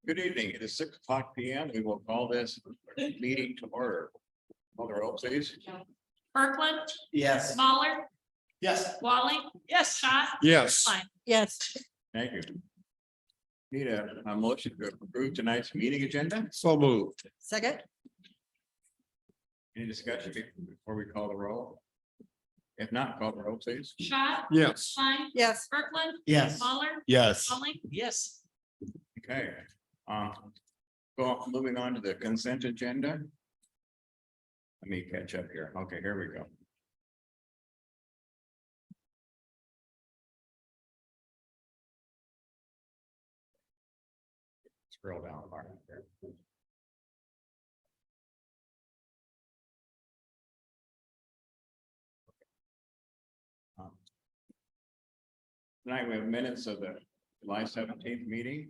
Good evening. It is 6:00 p.m. We will call this meeting to order. Call the roll, please. Kirkland, Yes. Mahler, Yes. Wally. Yes. Schott. Yes. Klein. Yes, Thank you. Need a motion to approve tonight's meeting agenda. So moved. second, Any discussion before we call the roll? If not, call the roll, please. Schott. Yes. Klein. yes, Kirkland. Yes. Mahler. Yes. Wally. Yes. Okay. Moving on to the consent agenda. Let me catch up here. Okay, here we go. Scroll down. Mark, here. Tonight we have minutes of the July 17th meeting.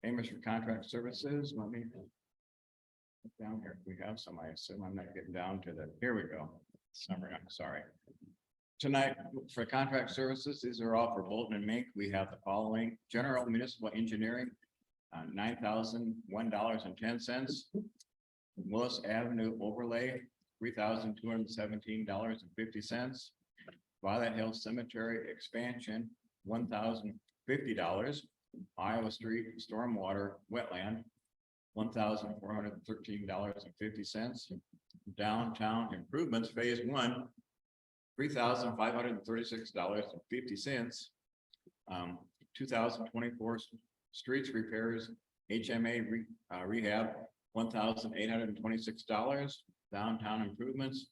Payments for contract services, let me. Look down here, we have some, I assume I'm not getting down to the, here we go. Summary, I'm sorry. Tonight, for contract services, these are all for Bolton and Mink. We have the following: general municipal engineering, $9,001.10. Willis Avenue overlay, $3,217.50. Violet Hill Cemetery expansion, $1,050. Iowa Street stormwater wetland, $1,413.50. Downtown improvements phase one, $3,536.50. 2024 streets repairs, HMA rehab, $1,826. Downtown improvements,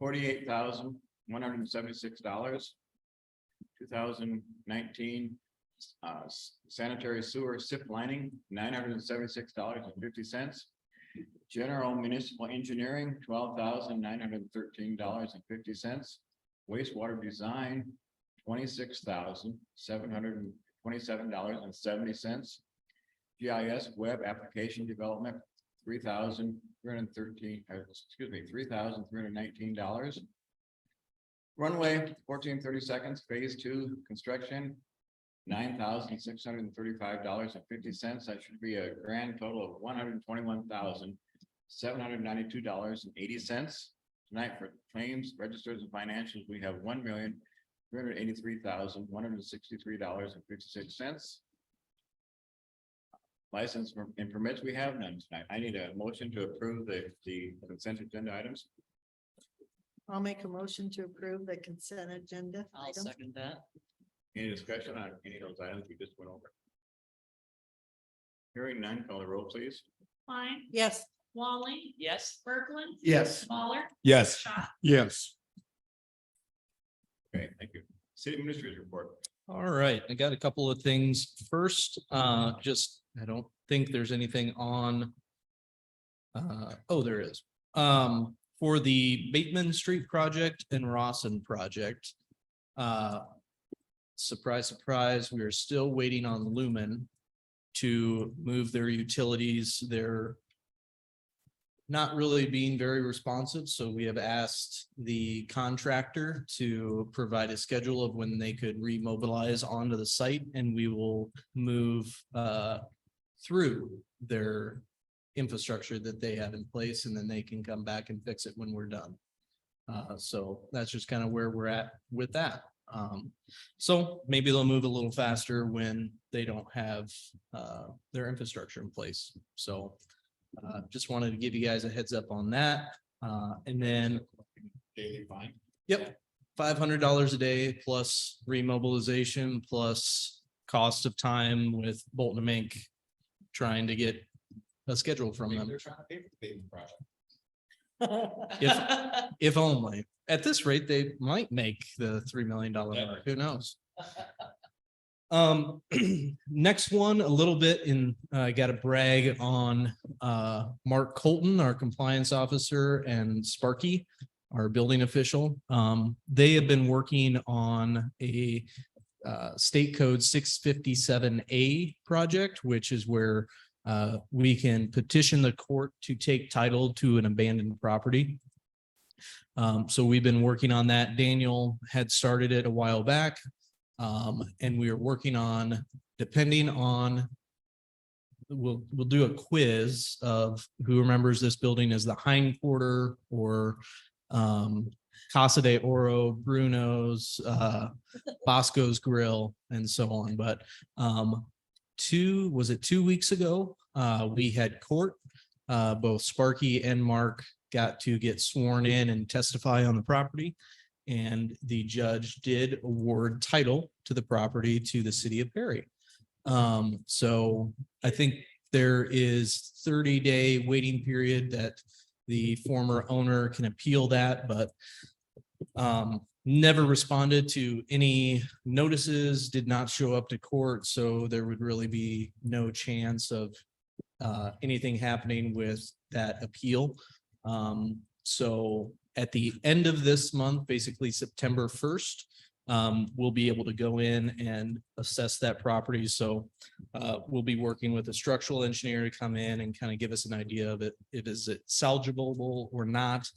$48,176. 2019 sanitary sewer SIP lining, $976.50. General municipal engineering, $12,913.50. Wastewater design, $26,727.70. GIS web application development, $3,319. Runway, 1430 phase two construction, $9,635.50. That should be a grand total of $121,792.80. Tonight for claims, registers and financials, we have $1,383,163.56. License and permits, we have none tonight. I need a motion to approve the consent agenda items. I'll make a motion to approve the consent agenda. I'll item. second that. Any discussion on any of those items we just went over? Hearing none, call the roll, please. Klein. Yes, Wally. Yes. Kirkland. Yes. Mahler. Yes. Schott. Yes. Okay, thank you. City administrator's report. All right, I got a couple of things. First, I don't think there's anything on. Oh, there is. For the Bateman Street project and Rawson project. Surprise, surprise, we are still waiting on Lumen to move their utilities. They're not really being very responsive, so we have asked the contractor to provide a schedule of when they could remobilize onto the site, and we will move through their infrastructure that they have in place, and then they can come back and fix it when we're done. So that's just kind of where we're at with that. So maybe they'll move a little faster when they don't have their infrastructure in place. So just wanted to give you guys a heads up on that. And then, Daily fine. yep, $500 a day plus remobilization plus cost of time with Bolton and Mink trying to get a schedule from them. They're trying to pay for the paving project. If only. At this rate, they might make the $3 million mark. Who knows? Next one, a little bit in, I got to brag on Mark Colton, our compliance officer, and Sparky, our building official. They have been working on a state code 657A project, which is where we can petition the court to take title to an abandoned property. So we've been working on that. Daniel had started it a while back. And we are working on, depending on, we'll do a quiz of who remembers this building as the Hind Quarter or Casa de Oro, Bruno's, Bosco's Grill, and so on. But was it 2 weeks ago? We had court. Both Sparky and Mark got to get sworn in and testify on the property. And the judge did award title to the property to the city of Perry. So I think there is 30-day waiting period that the former owner can appeal that, but never responded to any notices, did not show up to court. So there would really be no chance of anything happening with that appeal. So at the end of this month, basically September 1st, we'll be able to go in and assess that property. So we'll be working with a structural engineer to come in and kind of give us an idea of it, if is it salvageable or not.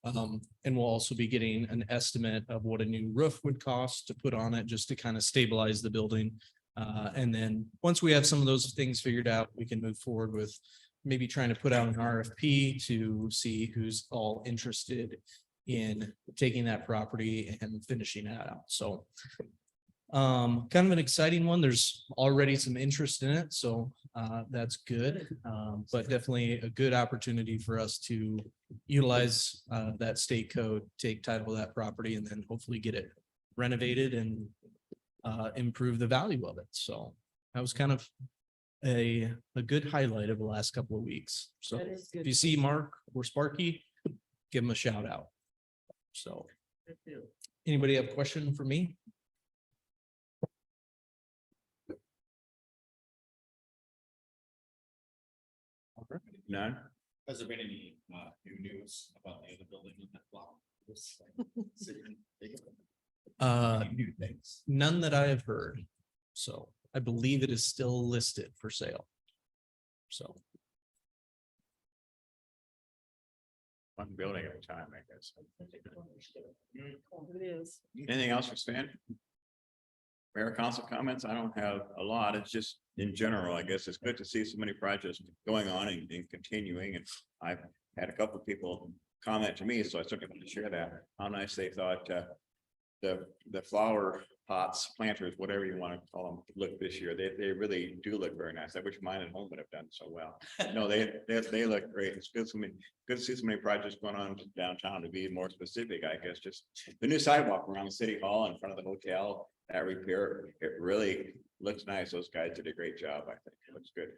And we'll also be getting an estimate of what a new roof would cost to put on it, just to kind of stabilize the building. And then once we have some of those things figured out, we can move forward with maybe trying to put out an RFP to see who's all interested in taking that property and finishing that out. So kind of an exciting one. There's already some interest in it, so that's good. But definitely a good opportunity for us to utilize that state code, take title of that property, and then hopefully get it renovated and improve the value of it. So that was kind of a good highlight of the last couple of weeks. So That is good. if you see Mark or Sparky, give them a shout out. So anybody have a question for me? None? Has there been any new news about the other building in that block? Any new things? None that I have heard. So I believe it is still listed for sale. So One building at a time, I guess. It is. Anything else for Stan? Mayor, council comments? I don't have a lot. It's just in general, I guess it's good to see so many projects going on and continuing. And I've had a couple of people comment to me, so I certainly want to share that. How nice they thought the flower pots, planters, whatever you want to call them, look this year. They really do look very nice. I wish mine at home would have done so well. No, they look great. It's good. Good to see so many projects going on downtown. To be more specific, I guess, just the new sidewalk around the city hall in front of the hotel, that repair, it really looks nice. Those guys did a great job. I think it looks good.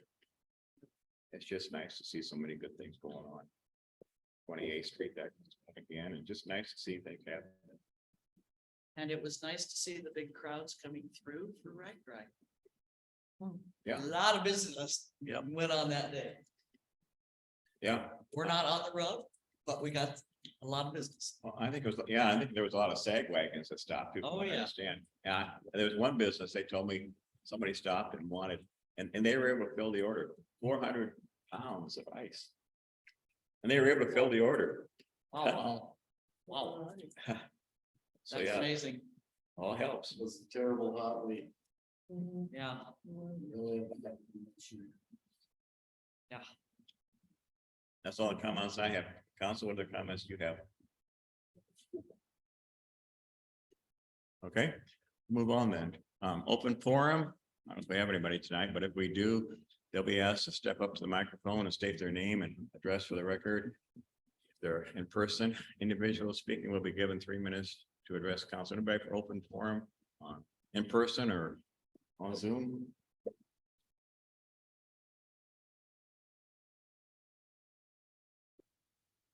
It's just nice to see so many good things going on. 28th Street, that again, and just nice to see things happen. And it was nice to see the big crowds coming through for Rag Drive. Yeah. A lot of business went on that day. Yeah, We're not on the road, but we got a lot of business. well, I think it was, I think there was a lot of sag wagons that stopped. People Oh, don't yeah. understand. Yeah, there was one business, they told me somebody stopped and wanted, and they were able to fill the order, 400 pounds of ice. And they were able to fill the order. Oh, wow. Wow, So, that's yeah, amazing. all helps. It was a terrible hot week. Yeah, Really. That's all the comments I have. Council, what other comments do you have? Okay, move on then. Open forum. I don't know if we have anybody tonight, but if we do, they'll be asked to step up to the microphone and state their name and address for the record. If they're in person, individuals speaking will be given 3 minutes to address council. Anybody for open forum in person or on Zoom?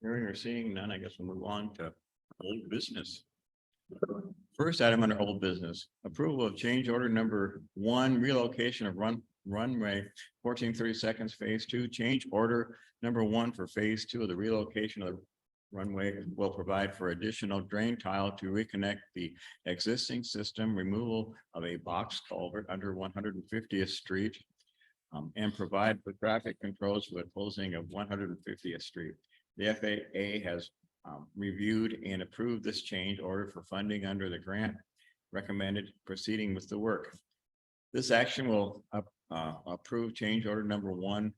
Hearing or seeing none, I guess we'll move on to old business. First item under old business, approval of change order number 1, relocation of runway 1432 phase 2, change order number 1 for phase 2 of the relocation of the runway will provide for additional drain tile to reconnect the existing system, removal of a box culvert under 150th Street, and provide for traffic controls for the closing of 150th Street. The FAA has reviewed and approved this change order for funding under the grant recommended proceeding with the work. This action will approve change order number one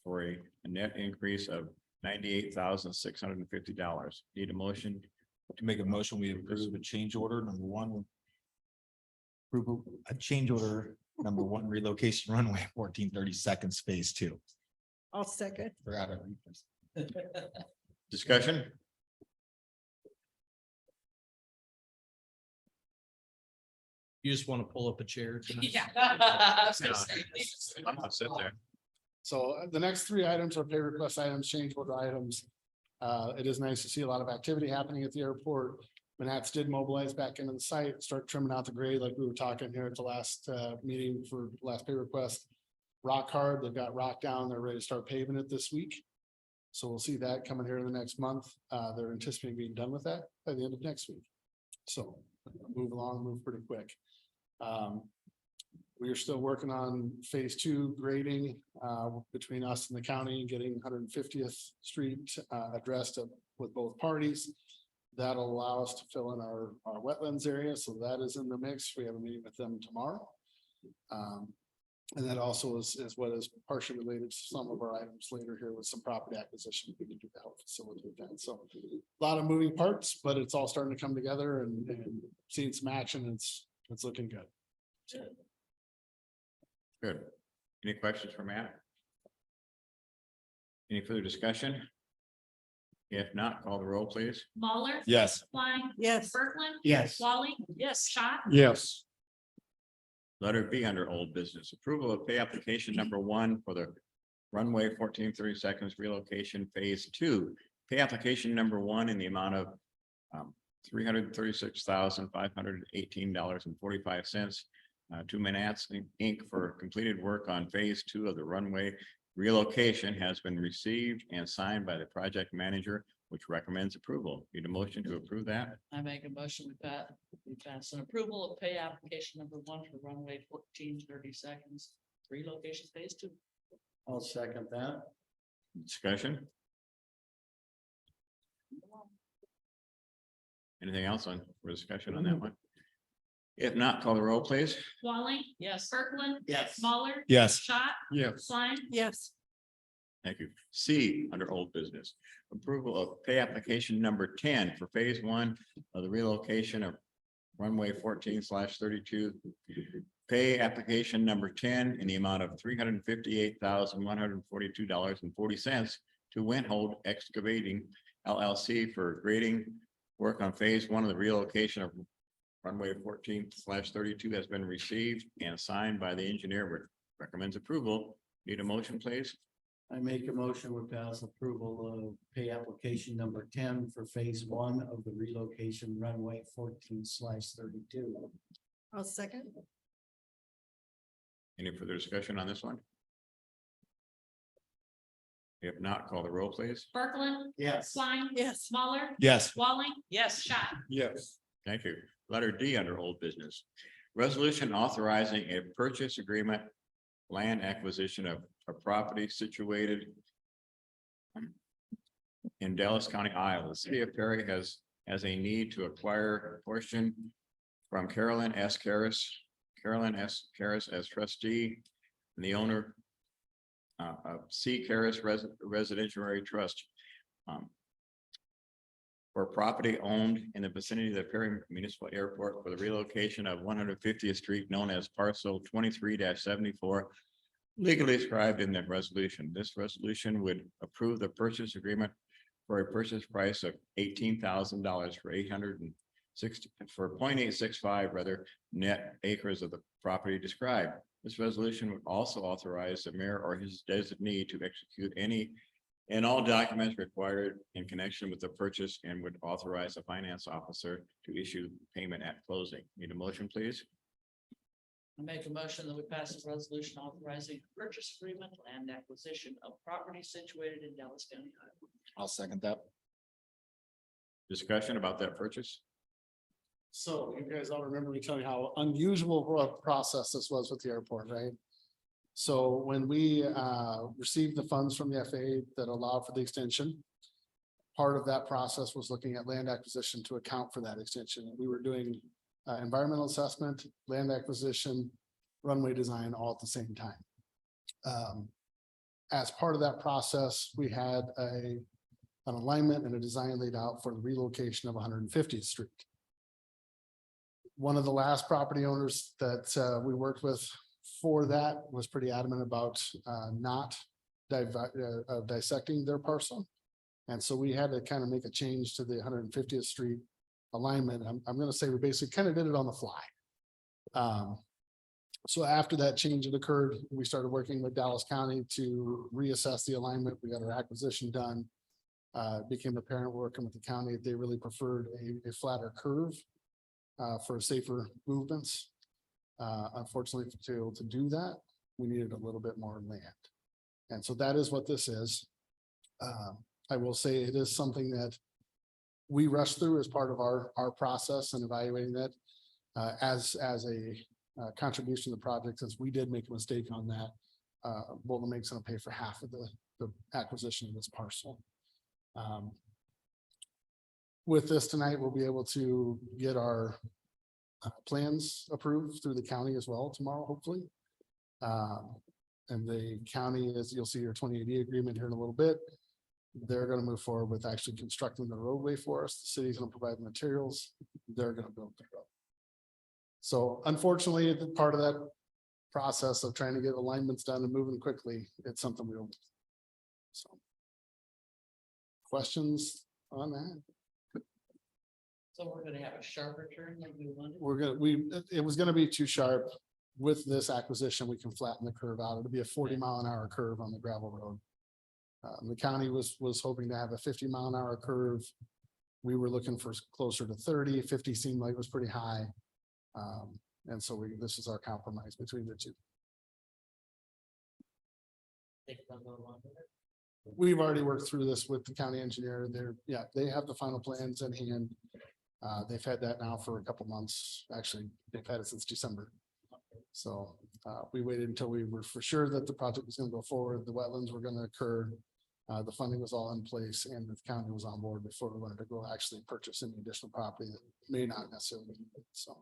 for a net increase of $98,650. Need a motion? To make a motion, we approve a change order number one. Approval, a change order number one, relocation runway 1432 phase two. I'll second. Forgot it. Discussion? You just want to pull up a chair. tonight? Yeah. I'm gonna sit there. So the next three items are pay request items, change order items. It is nice to see a lot of activity happening at the airport. Manats did mobilize back into the site, start trimming out the grade like we were talking here at the last meeting for last pay request. Rock hard, they've got rock down, they're ready to start paving it this week. So we'll see that coming here in the next month. They're anticipating being done with that by the end of next week. So move along, move pretty quick. We are still working on phase two grading between us and the county, getting 150th Street addressed with both parties. That'll allow us to fill in our wetlands area, so that is in the mix. We have a meeting with them tomorrow. And that also is what is partially related to some of our items later here with some property acquisition. We can do to help facilitate that. So a lot of moving parts, but it's all starting to come together and seeing some action. It's looking good. Good. Any questions for Matt? Any further discussion? If not, call the roll, please. Mahler. Yes. Klein. Yes. Berglund. Yes. Walling. Yes. Schott. Yes. Letter B under old business, approval of pay application number one for the runway 1432 relocation phase two. Pay application number one in the amount of $336,518.45 to Manats Inc. for completed work on phase two of the runway relocation has been received and signed by the project manager, which recommends approval. Need a motion to approve that? I make a motion we pass an approval of pay application number one for runway 1432 relocation phase two. I'll second that. Discussion? Anything else on, for discussion on that one? If not, call the roll, please. Walling. Yes. Berglund. Yes. Mahler. Yes. Schott. Yes. Klein. Yes. Thank you. C under old business, approval of pay application number 10 for phase one of the relocation of runway 14/32. Pay application number 10 in the amount of $358,142.40 to Windhold Excavating LLC for grading work on phase one of the relocation of runway 14/32 has been received and signed by the engineer. Recommends approval. Need a motion, please? I make a motion with pass approval of pay application number 10 for phase one of the relocation runway 14/32. I'll second. Any further discussion on this one? If not, call the roll, please. Berglund. Yes. Klein. Yes. Mahler. Yes. Walling. Yes. Schott. Yes. Thank you. Letter D under old business. Resolution authorizing a purchase agreement, land acquisition of a property situated in Dallas County, Iowa. The city of Perry has a need to acquire a portion from Carolyn S. Karras as trustee and the owner of C. Karras Residential Area Trust for property owned in the vicinity of the Perry Municipal Airport for the relocation of 150th Street known as parcel 23-74 legally described in the resolution. This resolution would approve the purchase agreement for a purchase price of $18,000 for 0.865 rather net acres of the property described. This resolution would also authorize the mayor or his designee to execute any and all documents required in connection with the purchase and would authorize the finance officer to issue payment at closing. Need a motion, please? I make a motion that we pass a resolution authorizing purchase agreement and acquisition of property situated in Dallas County, Iowa. I'll second that. Discussion about that purchase? So you guys all remember me telling you how unusual of a process this was with the airport, right? So when we received the funds from the FAA that allowed for the extension, part of that process was looking at land acquisition to account for that extension. We were doing environmental assessment, land acquisition, runway design all at the same time. As part of that process, we had an alignment and a design laid out for the relocation of 150th Street. One of the last property owners that we worked with for that was pretty adamant about not dissecting their parcel. And so we had to kind of make a change to the 150th Street alignment. I'm gonna say we basically kind of did it on the fly. So after that change had occurred, we started working with Dallas County to reassess the alignment. We got our acquisition done. It became apparent working with the county, they really preferred a flatter curve for safer movements. Unfortunately, to be able to do that, we needed a little bit more land. And so that is what this is. I will say it is something that we rushed through as part of our process and evaluating that as a contribution to the project, since we did make a mistake on that. Bolton Make's gonna pay for half of the acquisition of this parcel. With this tonight, we'll be able to get our plans approved through the county as well tomorrow, hopefully. And the county, as you'll see your 2080 agreement here in a little bit, they're gonna move forward with actually constructing the roadway for us. The city's gonna provide the materials. They're gonna build the road. So unfortunately, the part of that process of trying to get alignments done and moving quickly, it's something we don't. So. Questions on that? So we're gonna have a sharper turn like we wanted. It was gonna be too sharp. With this acquisition, we can flatten the curve out. It'll be a 40-mile-an-hour curve on the gravel road. The county was hoping to have a 50-mile-an-hour curve. We were looking for closer to 30. 50 seemed like it was pretty high. And so this is our compromise between the two. Think it's gonna go along with it. We've already worked through this with the county engineer. They have the final plans in hand. They've had that now for a couple months. Actually, they've had it since December. So we waited until we were for sure that the project was gonna go forward, the wetlands were gonna occur. The funding was all in place and the county was on board before we wanted to go actually purchase any additional property that may not necessarily need it. So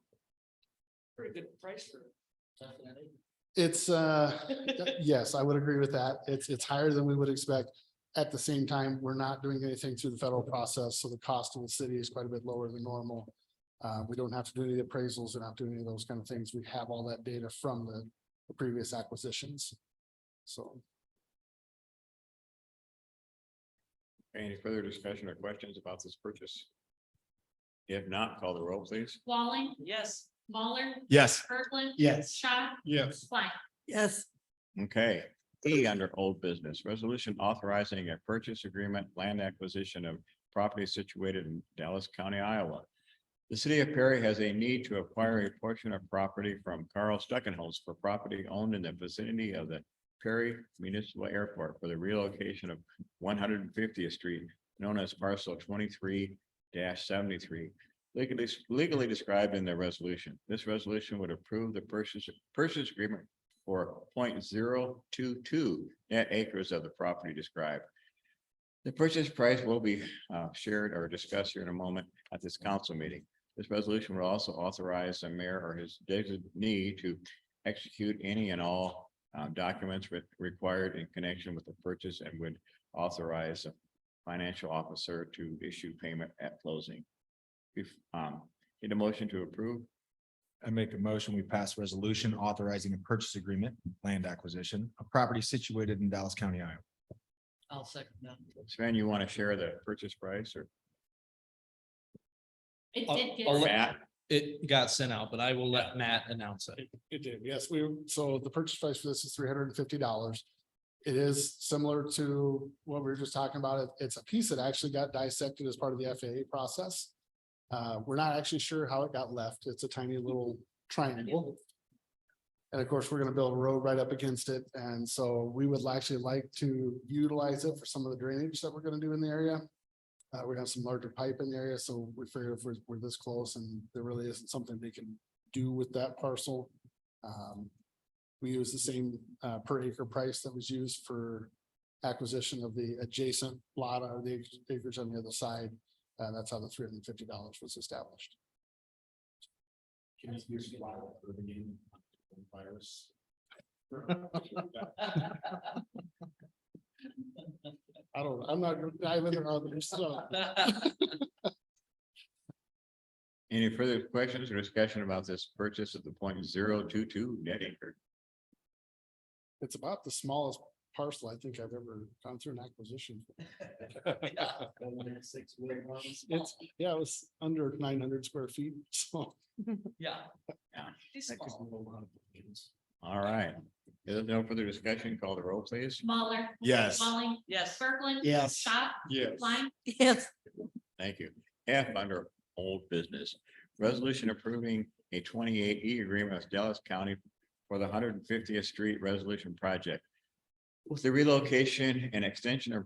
Pretty good price for definitely. it's yes, I would agree with that. It's higher than we would expect. At the same time, we're not doing anything through the federal process, so the cost of the city is quite a bit lower than normal. We don't have to do any appraisals, we're not doing any of those kind of things. We have all that data from the previous acquisitions. So. Any further discussion or questions about this purchase? If not, call the roll, please. Walling, Yes. Moller, Yes. Kirkland. Yes. Schott, Yes. Klein. yes, Okay, E under old business, resolution authorizing a purchase agreement, land acquisition of property situated in Dallas County, Iowa. The city of Perry has a need to acquire a portion of property from Carl Stuckenholz for property owned in the vicinity of the Perry Municipal Airport for the relocation of 150th Street, known as parcel 23-73. Legally described in the resolution. This resolution would approve the purchase agreement for 0.022 net acres of the property described. The purchase price will be shared or discussed here in a moment at this council meeting. This resolution will also authorize the mayor or his designee to execute any and all documents required in connection with the purchase and would authorize a financial officer to issue payment at closing. Need a motion to approve? I make a motion, we pass resolution authorizing a purchase agreement, land acquisition of property situated in Dallas County, Iowa. I'll second that. Sven, you want to share the purchase price or? It I'll- did get. I'll let- Matt? It got sent out, but I will let Matt announce it. It did, yes, so the purchase price for this is $350. It is similar to what we were just talking about. It's a piece that actually got dissected as part of the FAA process. We're not actually sure how it got left. It's a tiny little triangle. And of course, we're gonna build a road right up against it, and so we would actually like to utilize it for some of the drainage that we're gonna do in the area. We have some larger pipe in the area, so we figure if we're this close and there really isn't something they can do with that parcel. We use the same per acre price that was used for acquisition of the adjacent lot or the acres on the other side. That's how the $350 was established. Virus. I'm not gonna dive into others, so. Any further questions or discussion about this purchase of the 0.022 net acre? It's about the smallest parcel I think I've ever gone through an acquisition. It's, yeah, it was under 900 square feet, so. Yeah. Yeah. He's small. All right. If there's no further discussion, call the roll, please. Smaller. Yes. Walling. Yes. Berkeley. Yes. Schott. Yes. Klein. Yes. Thank you. F under old business, resolution approving a 28E agreement with Dallas County for the 150th Street Resolution Project. With the relocation and extension of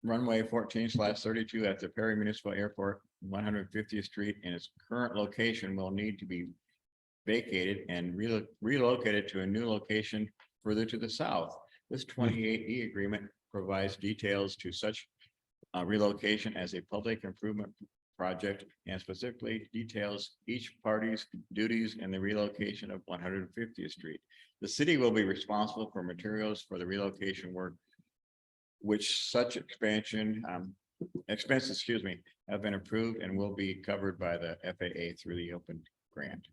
runway 14/32 at the Perry Municipal Airport, 150th Street in its current location will need to be vacated and relocated to a new location further to the south. This 28E agreement provides details to such relocation as a public improvement project and specifically details each party's duties in the relocation of 150th Street. The city will be responsible for materials for the relocation work, which such expansion expenses, have been approved and will be covered by the FAA through the open grant.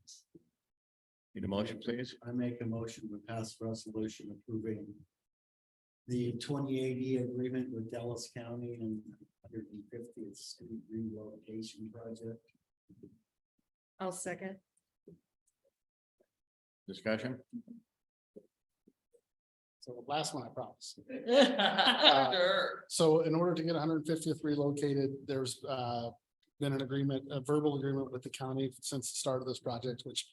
Need a motion, please? I make a motion to pass resolution approving the 28E agreement with Dallas County and 150th Street relocation project. I'll second. Discussion? So the last one, I promise. Sure. So in order to get 150th relocated, there's been an agreement, a verbal agreement with the county since the start of this project, which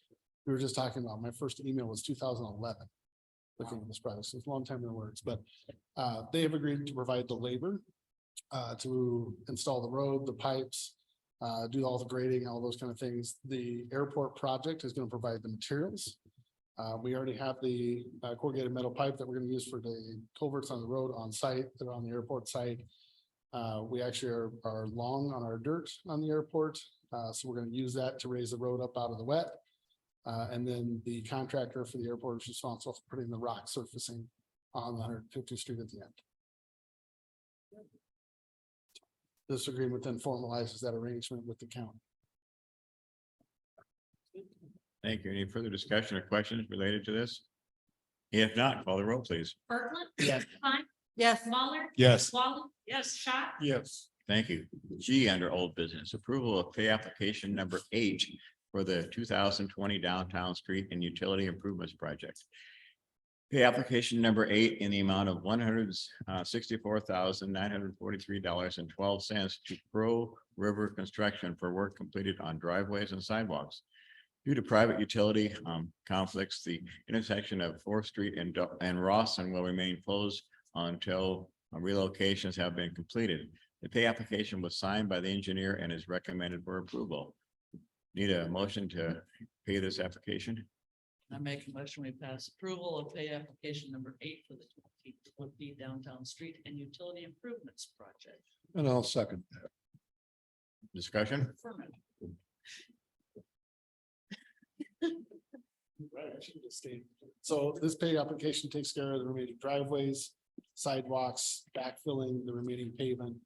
we were just talking about. My first email was 2011. Looking at this project, so it's a long time in the works, but they have agreed to provide the labor to install the road, the pipes, do all the grading, all those kind of things. The airport project is going to provide the materials. We already have the corrugated metal pipe that we're going to use for the culverts on the road on site. They're on the airport site. We actually are long on our dirt on the airport. So we're going to use that to raise the road up out of the wet. And then the contractor for the airport is responsible for putting the rock surfacing on 150th Street at the end. This agreement then formalizes that arrangement with the county. Thank you. Any further discussion or questions related to this? If not, call the roll, please. Berkeley. Yes. Klein. Yes. Smaller. Yes. Walling. Yes. Schott. Yes. Thank you. G under old business, approval of pay application number 8 for the 2020 Downtown Street and Utility Improvements Project. Pay application number 8 in the amount of $164,943.12 to Pro River Construction for work completed on driveways and sidewalks. Due to private utility conflicts, the intersection of 4th Street and Rawson will remain closed until relocations have been completed. The pay application was signed by the engineer and is recommended for approval. Need a motion to pay this application? I make a motion, we pass approval of pay application number 8 for the 2020 Downtown Street and Utility Improvements Project. And I'll second. Discussion? Affirmative. Right, I should have stayed. So this pay application takes care of the remaining driveways, sidewalks, backfilling the remaining pavement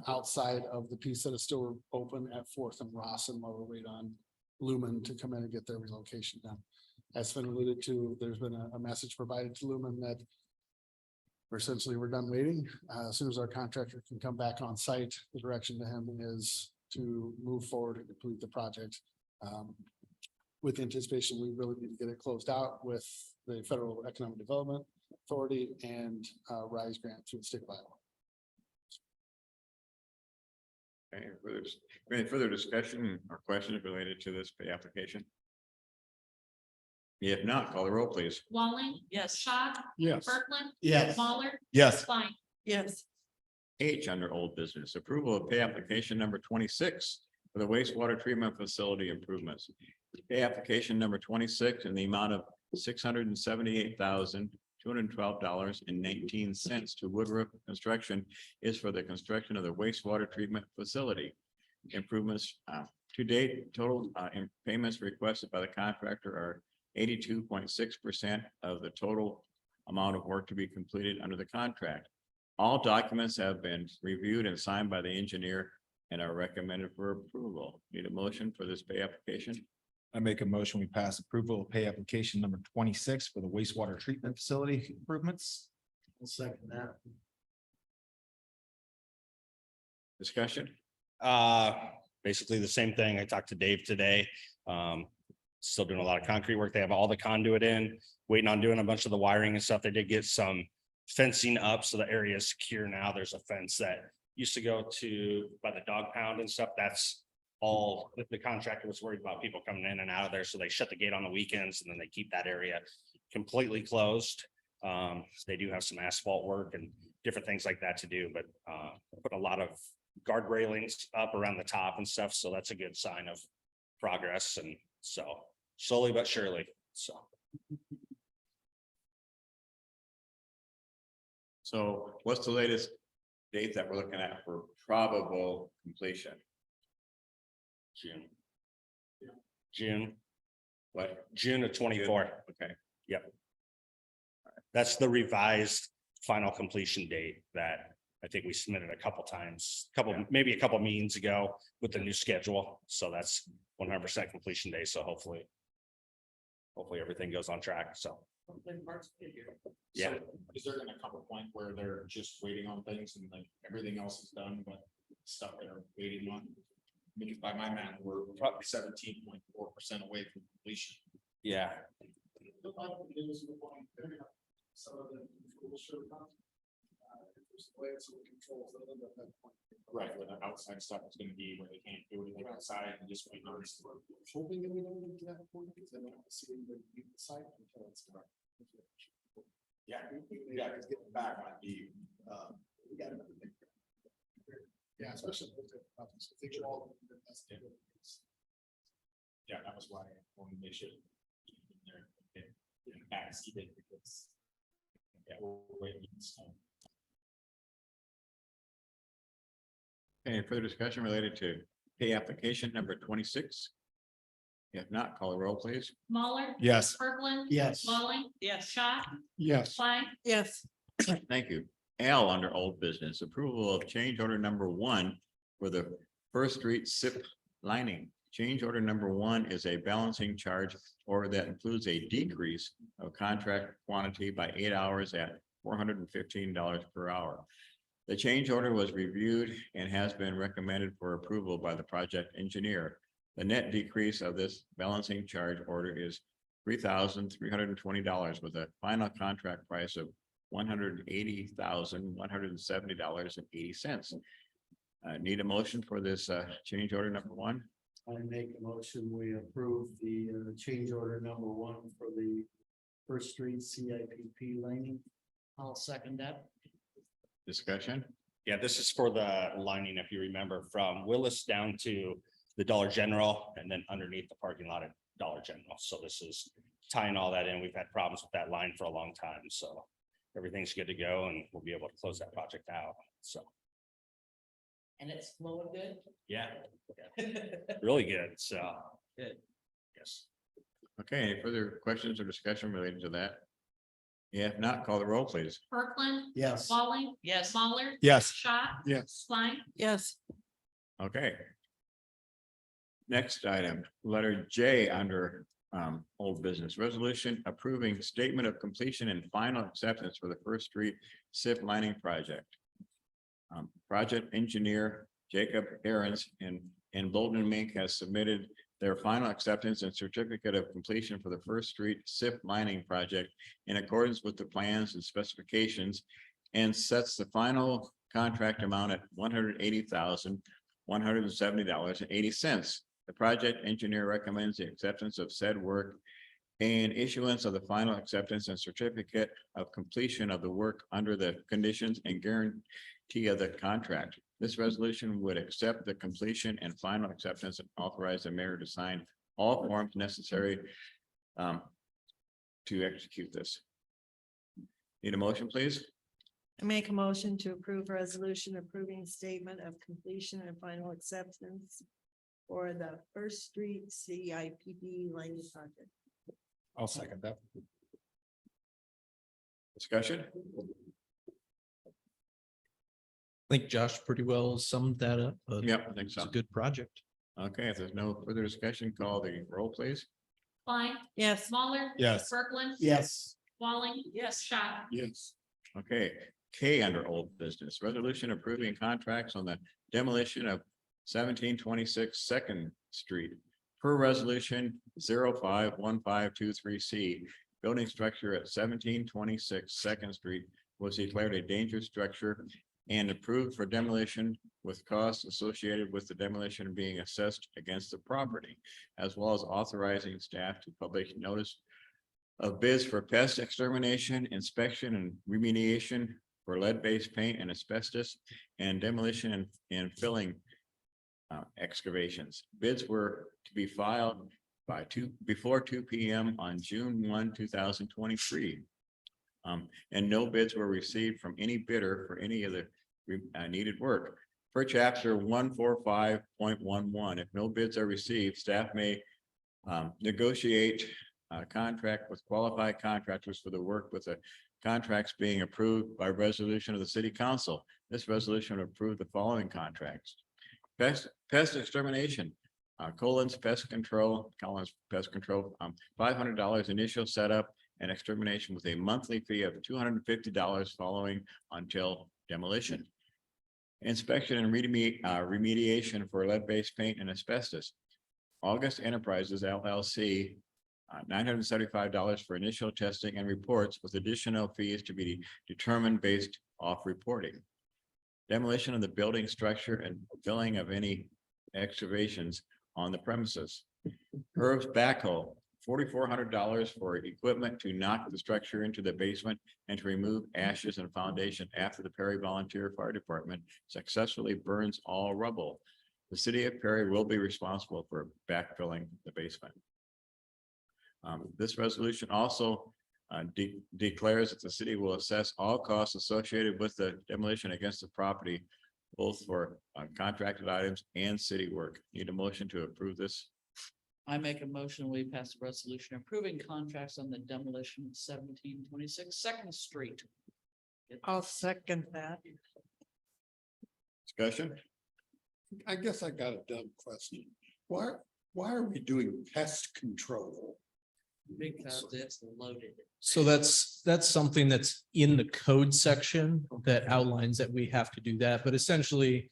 outside of the piece that is still open at 4th and Rawson while we wait on Lumen to come in and get their relocation done. As Sven alluded to, there's been a message provided to Lumen that we're done waiting. As soon as our contractor can come back on site, the direction to him is to move forward and complete the project. With anticipation, we really need to get it closed out with the Federal Economic Development Authority and RISE grant through the state of Iowa. Any further discussion or questions related to this pay application? If not, call the roll, please. Walling. Yes. Schott. Yes. Berkeley. Yes. Smaller. Yes. Klein. Yes. H under old business, approval of pay application number 26 for the wastewater treatment facility improvements. Pay application number 26 in the amount of $678,212.19 to Woodruff Construction is for the construction of the wastewater treatment facility. Improvements To date, total in payments requested by the contractor are 82.6% of the total amount of work to be completed under the contract. All documents have been reviewed and signed by the engineer and are recommended for approval. Need a motion for this pay application? I make a motion, we pass approval of pay application number 26 for the wastewater treatment facility improvements. I'll second that. Discussion? Basically the same thing. I talked to Dave today. Still doing a lot of concrete work. They have all the conduit in, waiting on doing a bunch of the wiring and stuff. They did get some fencing up, so the area is secure now. There's a fence that used to go to by the dog pound and stuff. That's all, the contractor was worried about people coming in and out of there, so they shut the gate on the weekends and then they keep that area completely closed. They do have some asphalt work and different things like that to do, but put a lot of guard railings up around the top and stuff, so that's a good sign of progress. And so slowly but surely, so. So what's the latest date that we're looking at for probable completion? June What? of 24. Okay, That's the revised final completion date that I think we submitted a couple times, maybe a couple meetings ago with the new schedule. So that's 100% completion day. So hopefully everything goes on track. So, yeah. So is there gonna come a point where they're just waiting on things and like everything else is done, but stuff they're waiting on? Because by my math, we're probably 17.4% away from completion. Yeah. Right, where the outside stuff is gonna be, where they can't do anything outside and just wait on. Hoping that we don't get to that point, because I don't want to see anybody leave the site until it's. Yeah, because getting back might be, we got another thing. Yeah, especially. If they get all. That's the. Yeah, that was why I wanted to make sure. Back, see it because. Yeah, we're waiting. any further discussion related to pay application number 26? If not, call the roll, please. Muller, Yes. Kirkland. Yes. Molly. Yes. Schott, Yes. Klein, yes, Thank you. L under old business, approval of change order number 1 for the First Street SIP lining. Change order number 1 is a balancing charge order that includes a decrease of contract quantity by 8 hours at $415 per hour. The change order was reviewed and has been recommended for approval by the project engineer. The net decrease of this balancing charge order is $3,320 with a final contract price of $180,170.80. Need a motion for this change order number 1? I make a motion, we approve the change order number 1 for the First Street CIPP lining. I'll second that. Discussion? Yeah, this is for the lining, if you remember, from Willis down to the Dollar General and then underneath the parking lot at Dollar General. So this is tying all that in. We've had problems with that line for a long time, so everything's good to go and we'll be able to close that project out. So, And it's flowing good? yeah, really good. So. Good. Yes. Okay, any further questions or discussion related to that? If not, call the roll, please. Kirkland, Yes. Molly, Yes. Muller, Yes. Schott, Yes. Klein, yes, Okay. Next item, letter J under old business resolution approving statement of completion and final acceptance for the First Street SIP lining project. Project engineer Jacob Aarons and Bolton Mink has submitted their final acceptance and certificate of completion for the First Street SIP lining project in accordance with the plans and specifications and sets the final contract amount at $180,170.80. The project engineer recommends the acceptance of said work and issuance of the final acceptance and certificate of completion of the work under the conditions and guarantee of the contract. This resolution would accept the completion and final acceptance and authorize the mayor to sign all forms necessary to execute this. Need a motion, please? I make a motion to approve resolution approving statement of completion and final acceptance for the First Street CIPD lighting project. I'll second that. Discussion? I think Josh pretty well summed that up, but Yep, I think it's so. a good project. Okay, if there's no further discussion, call the roll, please. Klein, Yes, Smaller. Yes. Kirkland. Yes. Walling. Yes. Schott. Yes. Okay, K under old business, resolution approving contracts on the demolition of 1726 Second Street. Per resolution 051523C, building structure at 1726 Second Street was declared a dangerous structure and approved for demolition with costs associated with the demolition being assessed against the property, as well as authorizing staff to publish notice of bids for pest extermination, inspection and remediation for lead-based paint and asbestos and demolition and filling excavations. Bids were to be filed before 2 p.m. on June 1, 2023. And no bids were received from any bidder for any of the needed work. Per chapter 145.11, if no bids are received, staff may negotiate a contract with qualified contractors for the work with the contracts being approved by resolution of the city council. This resolution will approve the following contracts. Pest extermination, Collins Pest Control, $500 initial setup and extermination with a monthly fee of $250 following until demolition. Inspection and remediation for lead-based paint and asbestos. August Enterprises LLC, $975 for initial testing and reports with additional fees to be determined based off reporting. Demolition of the building structure and filling of any excavations on the premises. Herb's backhoe, $4,400 for equipment to knock the structure into the basement and to remove ashes and foundation after the Perry Volunteer Fire Department successfully burns all rubble. The city of Perry will be responsible for backfilling the basement. This resolution also declares that the city will assess all costs associated with the demolition against the property, both for contracted items and city work. Need a motion to approve this? I make a motion, we pass a resolution approving contracts on the demolition of 1726 Second Street. I'll second that. Discussion? I guess I got a dumb question. Why are we doing pest control? Because it's loaded. So that's something that's in the code section that outlines that we have to do that, but essentially.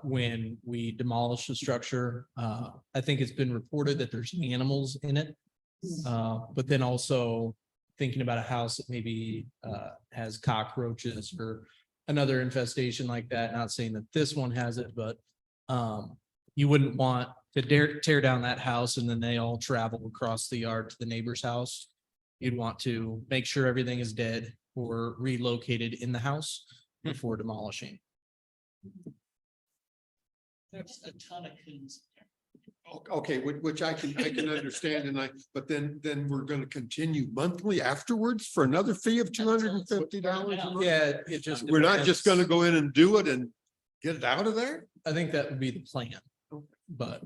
When we demolish the structure, I think it's been reported that there's animals in it. But then also thinking about a house that maybe has cockroaches or another infestation like that, not saying that this one has it, but you wouldn't want to tear down that house and then they all travel across the yard to the neighbor's house. You'd want to make sure everything is dead or relocated in the house before demolishing. There's a ton of coons. Okay, which I can understand but then we're gonna continue monthly afterwards for another fee of $250. Yeah, it just. We're not just depends. gonna go in and do it and get it out of there? I think that would be the plan, but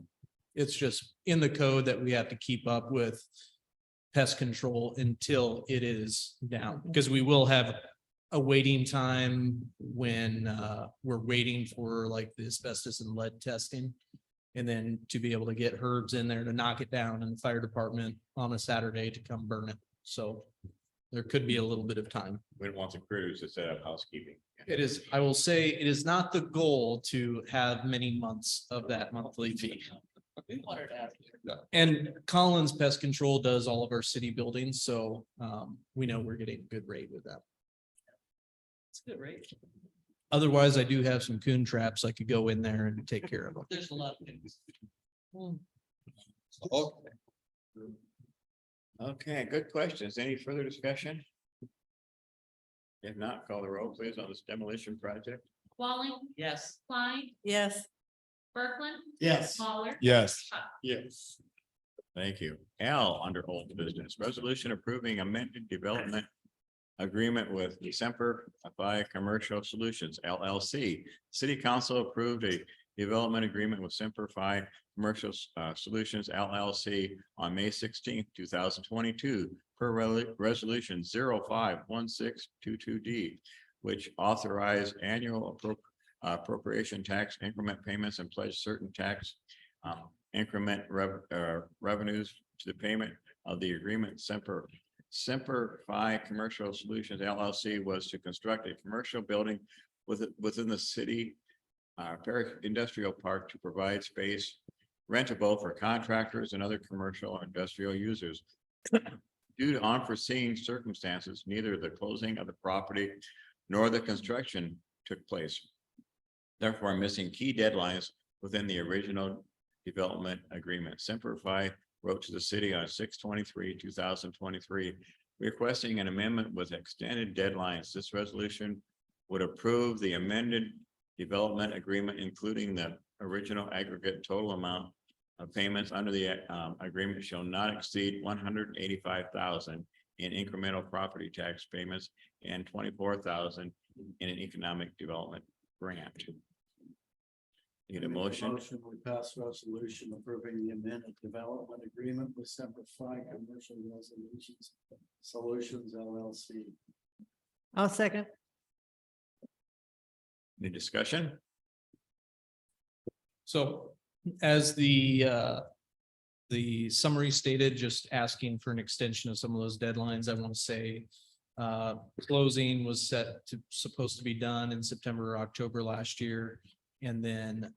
it's just in the code that we have to keep up with pest control until it is down, because we will have a waiting time when we're waiting for like the asbestos and lead testing. And then to be able to get herbs in there to knock it down and the fire department on a Saturday to come burn it. So there could be a little bit of time. We don't want the crews to set up housekeeping. It is, I will say, it is not the goal to have many months of that monthly fee. We wanted to have. And Collins Pest Control does all of our city buildings, so we know we're getting a good rate with that. It's good, right? Otherwise, I do have some coon traps. I could go in there and take care of them. There's a lot of things. Okay. Okay, good questions. Any further discussion? If not, call the roll, please, on this demolition project. Walling. Yes. Klein. Yes, Kirkland. Yes. Smaller. Yes. Schott. Yes. Thank you. L under old business, resolution approving amended development agreement with December by Commercial Solutions LLC. City Council approved a development agreement with Simplify Commercial Solutions LLC on May 16th, 2022 per resolution 051622D, which authorized annual appropriation tax increment payments and pledge certain tax increment revenues to the payment of the agreement. Simplify Commercial Solutions LLC was to construct a commercial building within the city Perry Industrial Park to provide space rentable for contractors and other commercial or industrial users. Due to unforeseen circumstances, neither the closing of the property nor the construction took place. Therefore, missing key deadlines within the original development agreement. Simplify wrote to the city on 6/23/2023, requesting an amendment with extended deadlines. This resolution would approve the amended development agreement, including the original aggregate total amount of payments under the agreement shall not exceed $185,000 in incremental property tax payments and $24,000 in an economic development grant. Need a motion? Motion, we pass resolution approving the amended development agreement with Simplify Commercial Solutions LLC. I'll second. Any discussion? So as the summary stated, just asking for an extension of some of those deadlines, I want to say closing was supposed to be done in September or October last year. And then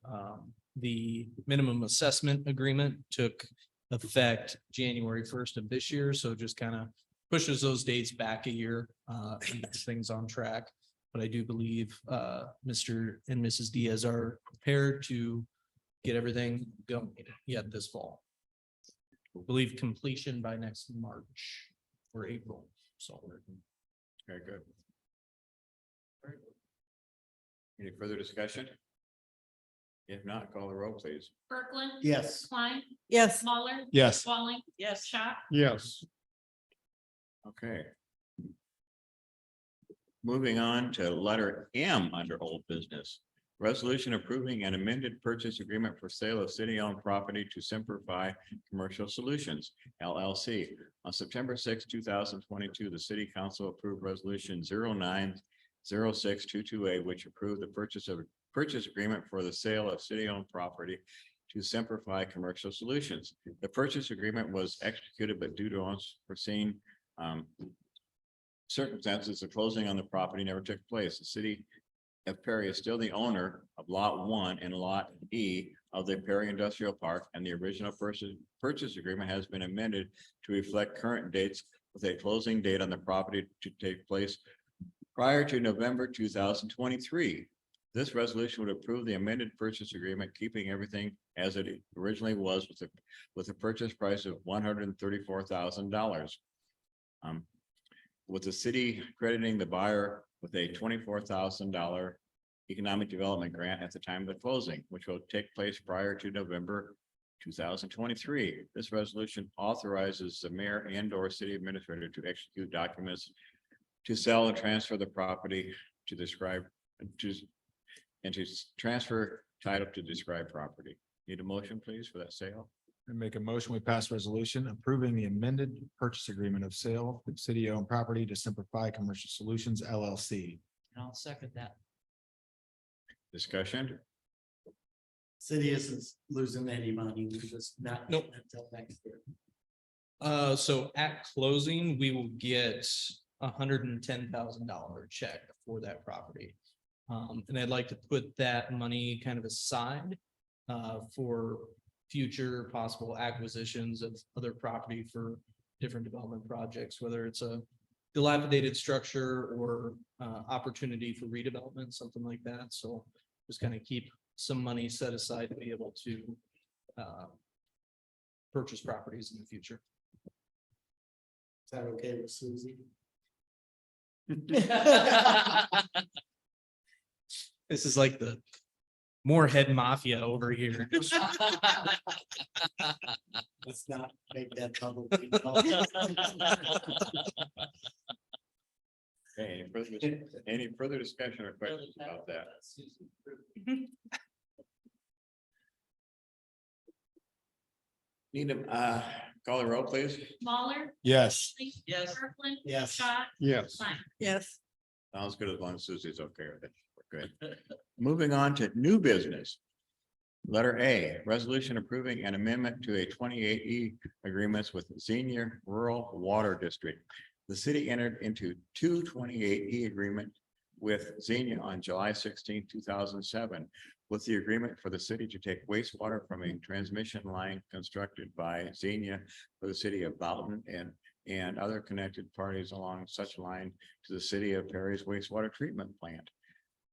the minimum assessment agreement took effect January 1st of this year. So just kind of pushes those dates back a year, and gets things on track. But I do believe Mr. and Mrs. Diaz are prepared to get everything going yet this fall. I believe completion by next March or April. So. Very good. Any further discussion? If not, call the roll, please. Kirkland. Yes. Klein. Yes. Muller. Yes. Walling. Yes. Schott. Yes. Okay. Moving on to letter M under old business. Resolution approving an amended purchase agreement for sale of city-owned property to Simplify Commercial Solutions LLC. On September 6, 2022, the city council approved resolution 090622A, which approved the purchase agreement for the sale of city-owned property to Simplify Commercial Solutions. The purchase agreement was executed, but due to unforeseen circumstances, the closing on the property never took place. The city of Perry is still the owner of Lot 1 and Lot E of the Perry Industrial Park, and the original purchase agreement has been amended to reflect current dates with a closing date on the property to take place prior to November 2023. This resolution would approve the amended purchase agreement, keeping everything as it originally was with a purchase price of $134,000. With the city crediting the buyer with a $24,000 economic development grant at the time of the closing, which will take place prior to November 2023. This resolution authorizes the mayor and/or city administrator to execute documents to sell and transfer the property to transfer title to describe property. Need a motion, please, for that sale? And make a motion, we pass resolution approving the amended purchase agreement of sale of city-owned property to Simplify Commercial Solutions LLC. And I'll second that. Discussion? City isn't losing any money. We're just not Nope. getting it until next year. So at closing, we will get $110,000 check for that property. And I'd like to put that money kind of aside for future possible acquisitions of other property for different development projects, whether it's a dilapidated structure or opportunity for redevelopment, something like that. So just kind of keep some money set aside to be able to purchase properties in the future. Is that okay with Susie? This is like the Moorhead Mafia over here. Let's not make that trouble. Okay, any further discussion or questions about that? Need to, call the roll, please. Smaller. Yes. Yes. Kirkland. Yes. Scott. Yes. Klein. Yes, Sounds good as long as Susie's okay with it. We're good. Moving on to new business. Letter A, resolution approving an amendment to a 28E agreements with Xenia Rural Water District. The city entered into two 28E agreement with Xenia on July 16, 2007, with the agreement for the city to take wastewater from a transmission line constructed by Xenia for the city of Boughton and other connected parties along such line to the city of Perry's wastewater treatment plant.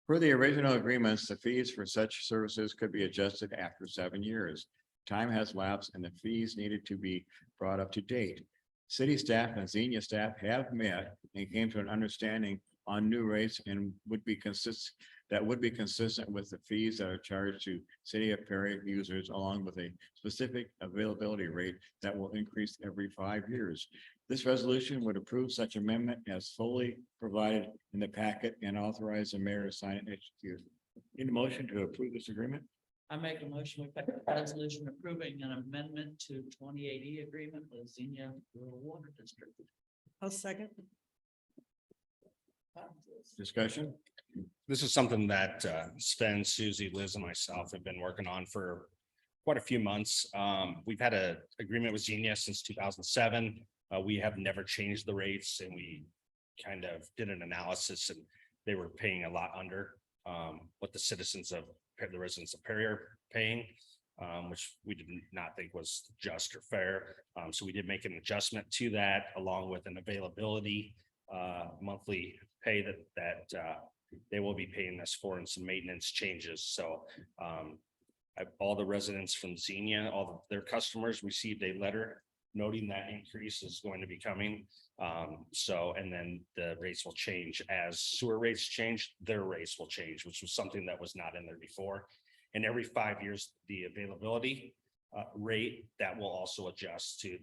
Per the original agreements, the fees for such services could be adjusted after 7 years. Time has lapsed and the fees needed to be brought up to date. City staff and Xenia staff have met and came to an understanding on new rates and would be consistent with the fees that are charged to City of Perry users, along with a specific availability rate that will increase every 5 years. This resolution would approve such amendment as fully provided in the packet and authorize the mayor to sign and execute. Need a motion to approve this agreement? I make a motion, we pass a resolution approving an amendment to 2080 agreement with Xenia Rural Water District. I'll second. Discussion? This is something that Sven, Susie, Liz and myself have been working on for quite a few months. We've had an agreement with Xenia since 2007. We have never changed the rates and we kind of did an analysis and they were paying a lot under what the citizens of the residents of Perry are paying, which we did not think was just or fair. So we did make an adjustment to that along with an availability monthly pay that they will be paying us for and some maintenance changes. So all the residents from Xenia, all of their customers received a letter noting that increase is going to be coming. And then the rates will change as sewer rates change, their rates will change, which was something that was not in there before. And every 5 years, the availability rate that will also adjust to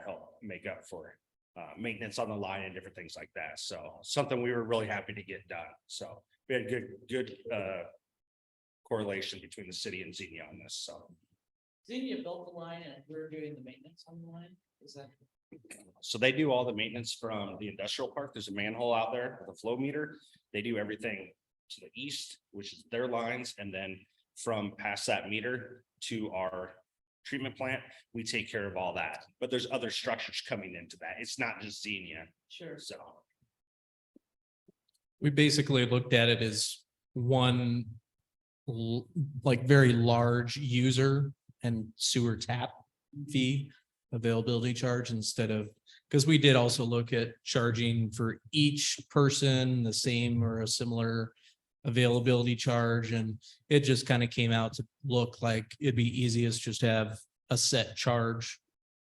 help make up for maintenance on the line and different things like that. So something we were really happy to get done. So we had good correlation between the city and Xenia on this. So. Xenia built the line and we're doing the maintenance on the line, is that? So they do all the maintenance from the industrial park. There's a manhole out there with a flow meter. They do everything to the east, which is their lines. And then from past that meter to our treatment plant, we take care of all that. But there's other structures coming into that. It's not just Xenia. Sure. So We basically looked at it as one like very large user and sewer tap fee availability charge instead of, because we did also look at charging for each person the same or a similar availability charge, and it just kind of came out to look like it'd be easiest just to have a set charge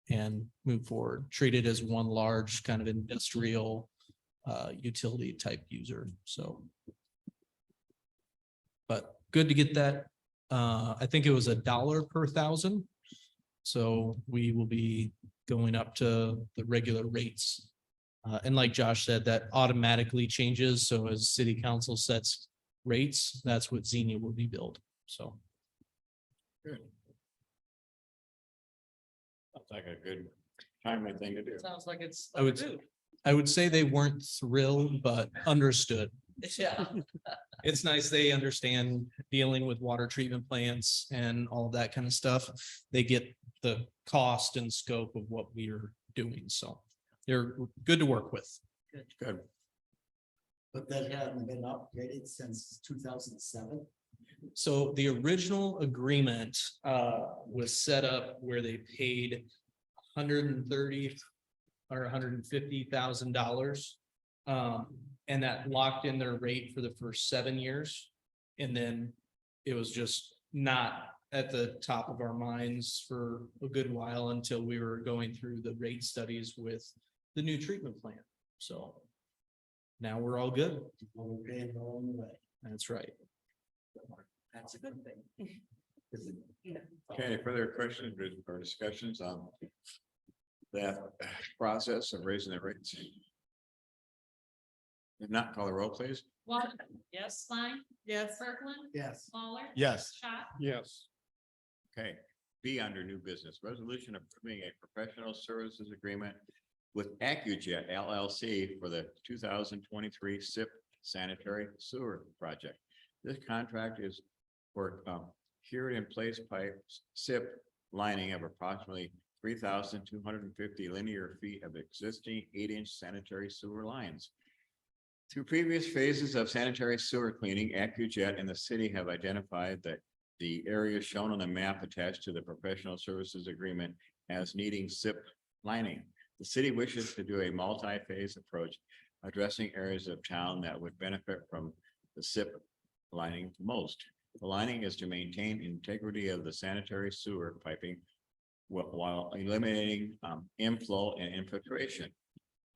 and move forward, treat it as one large kind of industrial utility type user. So but good to get that. I think it was $1 per 1,000. So we will be going up to the regular rates. And like Josh said, that automatically changes. So as city council sets rates, that's what Xenia will be billed. So. Good. Sounds like a good timely thing to do. Sounds like it's. I would say they weren't thrilled, but understood. Yeah. It's nice they understand dealing with water treatment plants and all of that kind of stuff. They get the cost and scope of what we are doing. So they're good to work with. Good. But that hadn't been updated since 2007. So the original agreement was set up where they paid $130,000 or $150,000. And that locked in their rate for the first 7 years. And then it was just not at the top of our minds for a good while until we were going through the rate studies with the new treatment plant. So now we're all good. We're paying along the way. That's right. That's a good thing. Okay, any further questions or discussions on that process of raising the rates? If not, call the roll, please. Walton. Yes. Klein. Yes, Kirkland. Yes. Smaller. Yes. Scott. Yes. Okay, B under new business, resolution approving a professional services agreement with AccuJet LLC for the two thousand twenty-three SIP sanitary sewer project. This contract is for cured in place pipe SIP lining of approximately 3,250 linear feet of existing 8-inch sanitary sewer lines. Through previous phases of sanitary sewer cleaning, AccuJet and the city have identified that the areas shown on the map attached to the professional services agreement as needing SIP lining. The city wishes to do a multi-phase approach addressing areas of town that would benefit from the SIP lining most. The lining is to maintain integrity of the sanitary sewer piping while eliminating inflow and infiltration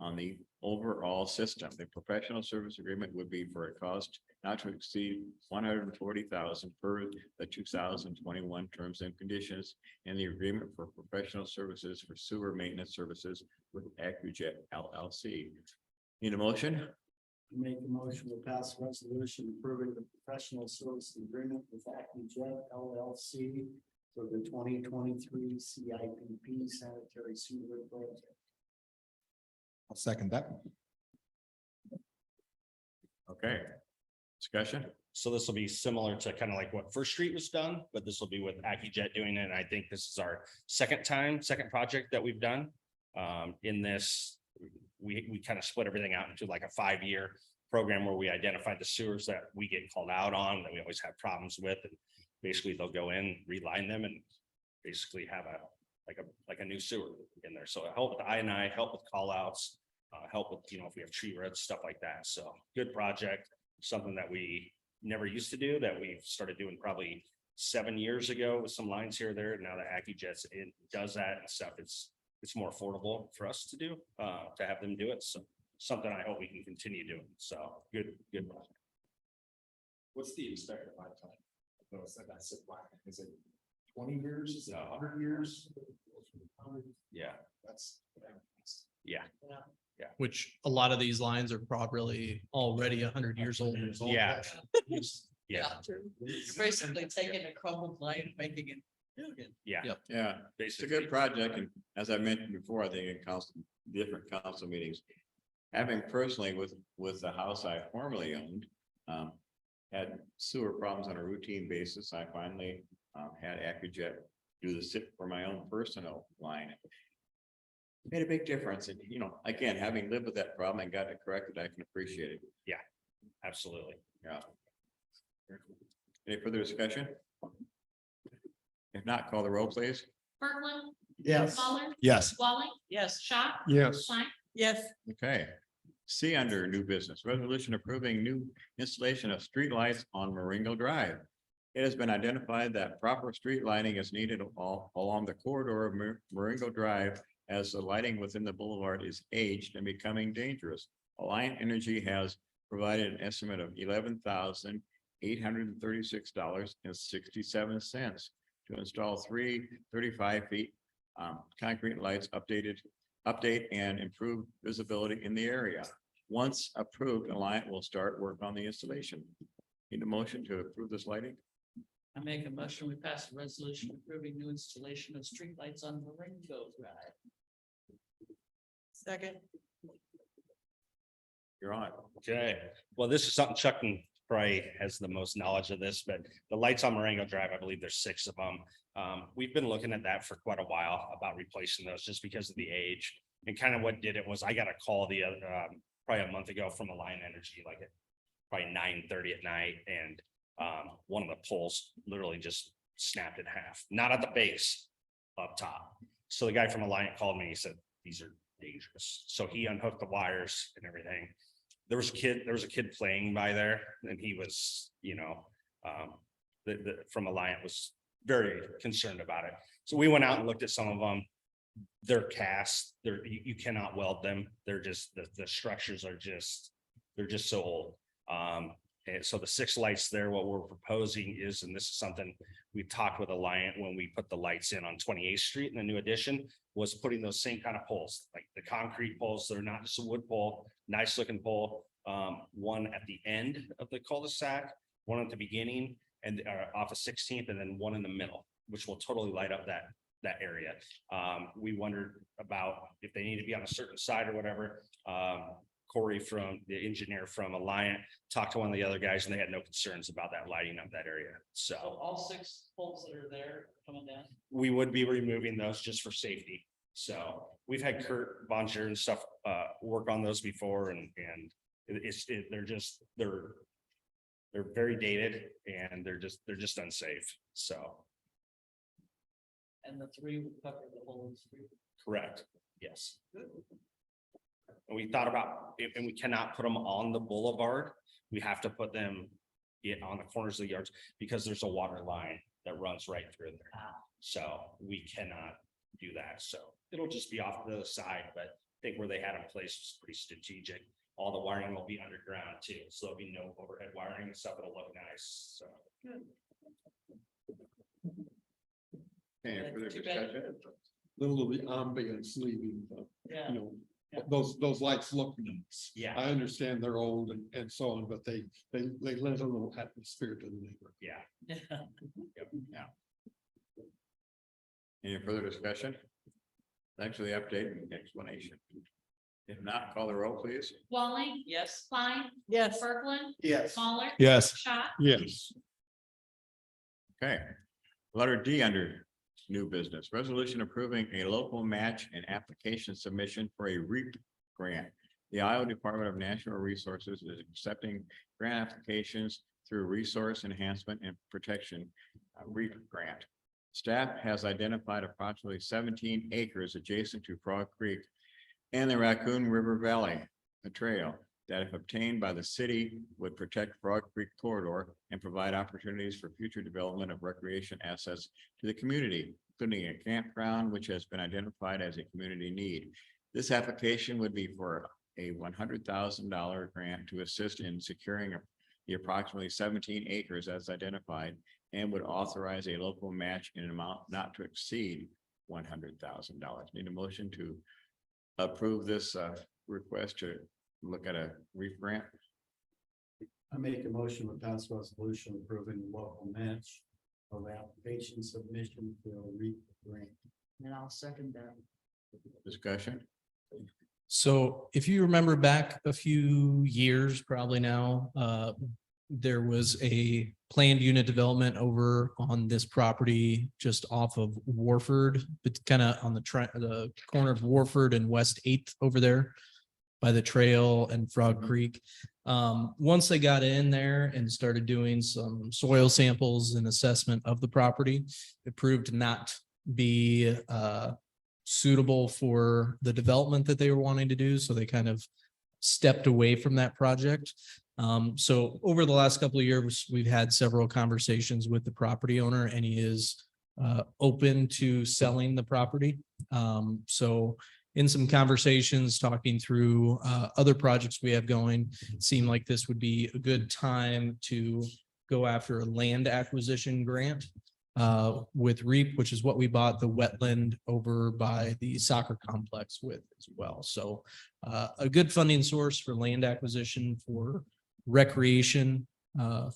on the overall system. The professional service agreement would be for a cost not to exceed $140,000 per the 2021 terms and conditions, and the agreement for professional services for sewer maintenance services with AccuJet LLC. Need a motion? Make a motion to pass a resolution approving the professional service agreement with AccuJet LLC for the 2023 CIPP sanitary sewer project. I'll second that. Okay. Discussion? So this will be similar to kind of like what First Street was done, but this will be with AccuJet doing it. And I think this is our second project that we've done. In this, we kind of split everything out into like a 5-year program where we identify the sewers that we get called out on, that we always have problems with. And basically they'll go in, reline them, and basically have like a new sewer in there. So help with I&I, help with call outs, help with, if we have tree roots, stuff like that. So good project, something that we never used to do, that we've started doing probably 7 years ago with some lines here or there. Now that AccuJet's does that and stuff, it's more affordable for us to do, to have them do it. So something I hope we can continue doing. So good. What's the expected lifetime? That's it. Is it 20 years? Is it 100 years? Yeah. That's. Yeah. Which a lot of these lines are probably already 100 years old. Yeah. Yeah. You're basically taking a crumbled line and making it new again. Yeah. Yep. Yeah, it's a good project, and as I mentioned before, I think in different council meetings, having personally with the house I formerly owned, had sewer problems on a routine basis. I finally had AccuJet do the SIP for my own personal line. Made a big difference, and again, having lived with that problem and got it corrected, I can appreciate it. Absolutely. Yeah. Any further discussion? If not, call the roll, please. Berglund, Yes. Muller, Yes. Walling, Yes. Schott, Yes. Klein, yes, Okay. C under new business, resolution approving new installation of streetlights on Marengo Drive. It has been identified that proper street lighting is needed along the corridor of Marengo Drive as the lighting within the boulevard is aged and becoming dangerous. Alliant Energy has provided an estimate of $11,836.67 to install 3 35 feet concrete lights, update and improve visibility in the area. Once approved, Alliant will start work on the installation. Need a motion to approve this lighting? I make a motion, we pass a resolution approving new installation of streetlights on Marengo Drive. second, You're on. Okay, well, this is something Chuck probably has the most knowledge of this, but the lights on Marengo Drive, I believe there's 6 of them. We've been looking at that for quite a while about replacing those just because of the age. And kind of what did it was I got a call the other, probably a month ago from Alliant Energy, like at probably 9:30 at night. And one of the poles literally just snapped in half, not at the base, up top. So the guy from Alliant called me, he said, these are dangerous. So he unhooked the wires and everything. There was a kid playing by there, and he was, from Alliant was very concerned about it. So we went out and looked at some of them. They're cast, you cannot weld them. They're just, the structures are they're just so old. And so the 6 lights there, what we're proposing is, and this is something we talked with Alliant when we put the lights in on 28th Street in the new addition, was putting those same kind of poles, like the concrete poles. They're not just a wood pole, nice looking pole. One at the end of the cul-de-sac, one at the beginning and off of 16th, and then one in the middle. which will totally light up that area. We wondered about if they need to be on a certain side or whatever. Corey from the engineer from Alliant talked to one of the other guys and they had no concerns about that lighting up that area. So So all 6 poles that are there coming down. we would be removing those just for safety. So we've had Kurt Bonjour and stuff work on those before and they're very dated and they're just unsafe. So And the 3 will cover the whole street. correct, yes. And we thought about, and we cannot put them on the boulevard. We have to put them on the corners of the yards because there's a water line that runs right through there. So we cannot do that. So it'll just be off to the side, but I think where they had them placed was pretty strategic. All the wiring will be underground too, so there'll be no overhead wiring and stuff. It'll look nice, so. Any further Too bad. discussion? Little of the ambience leaving, Yeah. you know, those lights look nice. Yeah. I understand they're old and so on, but they lend a little atmosphere to the neighborhood. Yeah, Any further discussion? Thanks for the update and explanation. If not, call the roll, please. Walling, Yes. Klein, Yes. Berkman, Yes. Smaller. Yes. Schott, Yes. Okay. Letter D under new business, resolution approving a local match and application submission for a REAP grant. The Iowa Department of Natural Resources is accepting grant applications through Resource Enhancement and Protection REAP grant. Staff has identified approximately 17 acres adjacent to Frog Creek and the Raccoon River Valley, a trail that if obtained by the city would protect Frog Creek corridor and provide opportunities for future development of recreation assets to the community, including a campground which has been identified as a community need. This application would be for a $100,000 grant to assist in securing the approximately 17 acres as identified and would authorize a local match in an amount not to exceed $100,000. Need a motion to approve this request to look at a REAP grant? I make a motion to pass resolution approving the local match of application submission for a REAP grant. And I'll second that. Discussion? So if you remember back a few years, probably now, there was a planned unit development over on this property just off of Warford, but kind of on the corner of Warford and West 8th over there by the trail and Frog Creek. Once they got in there and started doing some soil samples and assessment of the property, it proved not be suitable for the development that they were wanting to do. So they kind of stepped away from that project. So over the last couple of years, we've had several conversations with the property owner and he is open to selling the property. So in some conversations, talking through other projects we have going, it seemed like this would be a good time to go after a land acquisition grant with REAP, which is what we bought the wetland over by the soccer complex with as well. So a good funding source for land acquisition for recreation,